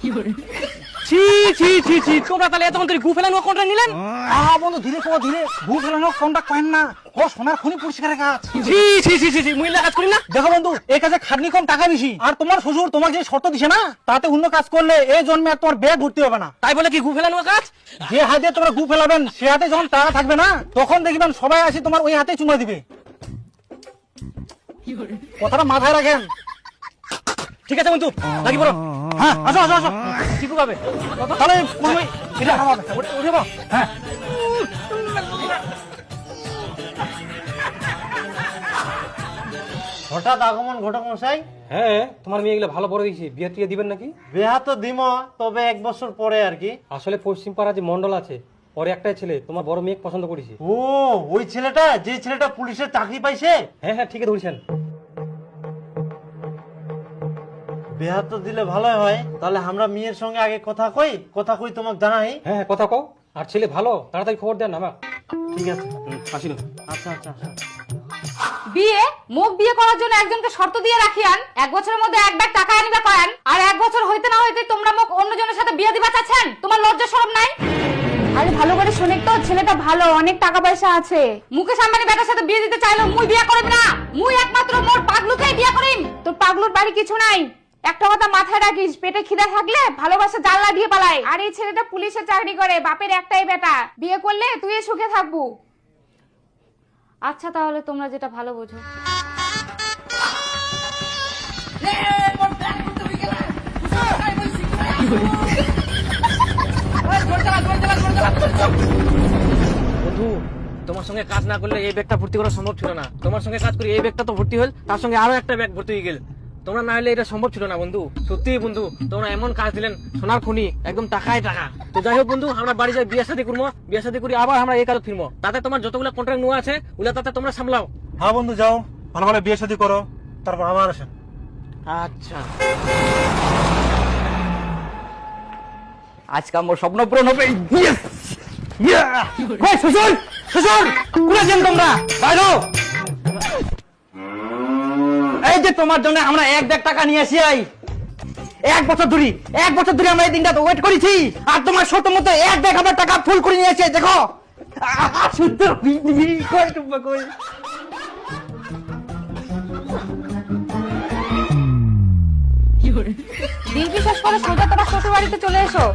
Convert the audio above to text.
ছি ছি ছি ছি, তোমরা তাহলে এতক্ষণ ধরে গু ফেলানো কন্ট্রাক্ট নিলেন? বন্ধু ধীরে কো ধীরে, ভূ ফেলানো কন্টাক্ট করেন না, ও সোনার খনি পরিষ্কারের কাজ। ছি ছি ছি ছি ছি, মুইলা কাজ করি না। দেখো বন্ধু, এই কাজে খাটনি কম, টাকা বেশি। আর তোমার শ্বশুর তোমাকে যে শর্ত দিছে না, তাতে অন্য কাজ করলে এই জন্মে আর তোমার ব্যাগ ভর্তি হবে না। তাই বলে কি গু ফেলানো কাজ? যে হাতে তোমরা গু ফেলাবেন সে হাতে যখন টাকা থাকবে না, তখন দেখবেন সবাই আসি তোমার ওই হাতে চুমা দিবে। কথাটা মাথায় রাখেন। ঠিক আছে বন্ধু, লাগি পড়ো। হ্যাঁ, আসো আসো আসো। টিপু পাবে তাহলে মনে এটা নামাবে। উঠে পাও। হ্যাঁ, হঠাৎ আগমন ঘটক মশাই। হ্যাঁ, তোমার মেয়ে এগুলো ভালো বড় হয়েছে, বিয়ে টিয়ে দিবেন নাকি? বিয়া তো দিম, তবে 1 বছর পরে আর কি। আসলে পশ্চিম পাড়া যে মন্ডল আছে, ওর একটাই ছেলে তোমার বড় মেয়ে পছন্দ করেছে। ও, ওই ছেলেটা, যে ছেলেটা পুলিশের চাকরি পাইছে। হ্যাঁ হ্যাঁ, ঠিকই ধরেছেন। বিয়া তো দিলে ভালোই হয়। তাহলে আমরা মেয়ের সঙ্গে আগে কথা কই তোমাকে জানাই। হ্যাঁ হ্যাঁ, কথা কও। আর ছেলে ভালো, তাড়াতাড়ি খবর দেন আমার। ঠিক আছে। আসিল। আচ্ছা আচ্ছা আচ্ছা। বিয়ে মুখ বিয়ে করার জন্য একজনকে শর্ত দিয়ে রাখিয়ান 1 বছরের মধ্যে 1 ব্যাগ টাকা আনিবা করেন, আর 1 বছর হইতে না হইতে তোমরা মুখ অন্যজনের সাথে বিয়ে দিবা চাচ্ছেন। তোমার লজ্জা শরম নাই? আরে ভালো করে শুনে তো, ছেলেটা ভালো, অনেক টাকা পয়সা আছে। মুকেশ আম্বানি বেটার সাথে বিয়ে দিতে চাইলো, মুই বিয়ে করিম না। মুই একমাত্র মোর পাগলুকেই বিয়ে করিম। তোর পাগলুর বাড়ি কিছু নাই। একটা কথা মাথায় রাখিস, পেটে খিদা থাকলে ভালোবাসা জানলা দিয়ে পালায়। আর এই ছেলেটা পুলিশে চাকরি করে, বাপের একটাই বেটা, বিয়ে করলে তুই সুখে থাকবো। আচ্ছা, তাহলে তোমরা যেটা ভালো বোঝো। বন্ধু, তোমার সঙ্গে কাজ না করলে এই ব্যাগটা ভর্তি করা সম্ভব ছিল না। তোমার সঙ্গে কাজ করি এই ব্যাগটা তো ভর্তি হল, তার সঙ্গে আরো একটা ব্যাগ ভর্তি হয়ে গেল। তোমরা না হলে এটা সম্ভব ছিল না বন্ধু। সত্যি বন্ধু, তোমরা এমন কাজ দিলেন, সোনার খনি, একদম টাকায় টাকা। তো যাই হোক বন্ধু, আমরা বাড়ি যাই, বিয়ে শাদী করবো, বিয়ে শাদী করি আবার আমরা এই কাজ ফিরবো। তাতে তোমার যতগুলো কন্ট্রাক্ট নেওয়া আছে ওগুলা তাতে তোমরা সামলাও। হ্যাঁ বন্ধু, যাও ভালো ভালো বিয়ে শাদী করো, তারপর আবার আসেন। আচ্ছা, আজকে আমার স্বপ্ন পূরণ হবে। শ্বশুর শ্বশুর, কোন আছেন তোমরা? বাইরো। এই যে তোমার জন্য আমরা 1 ব্যাগ টাকা নিয়ে আসি। 1 বছর ধরে আমরা এই দিনটা তো ওয়েট করেছি, আর তোমার শত মতো 1 ব্যাগ আমার টাকা ফুল করে নিয়ে এসে দেখো। সুন্দর দিন বিশেষ করে সোজা তোমার শ্বশুর বাড়িতে চলে এসো।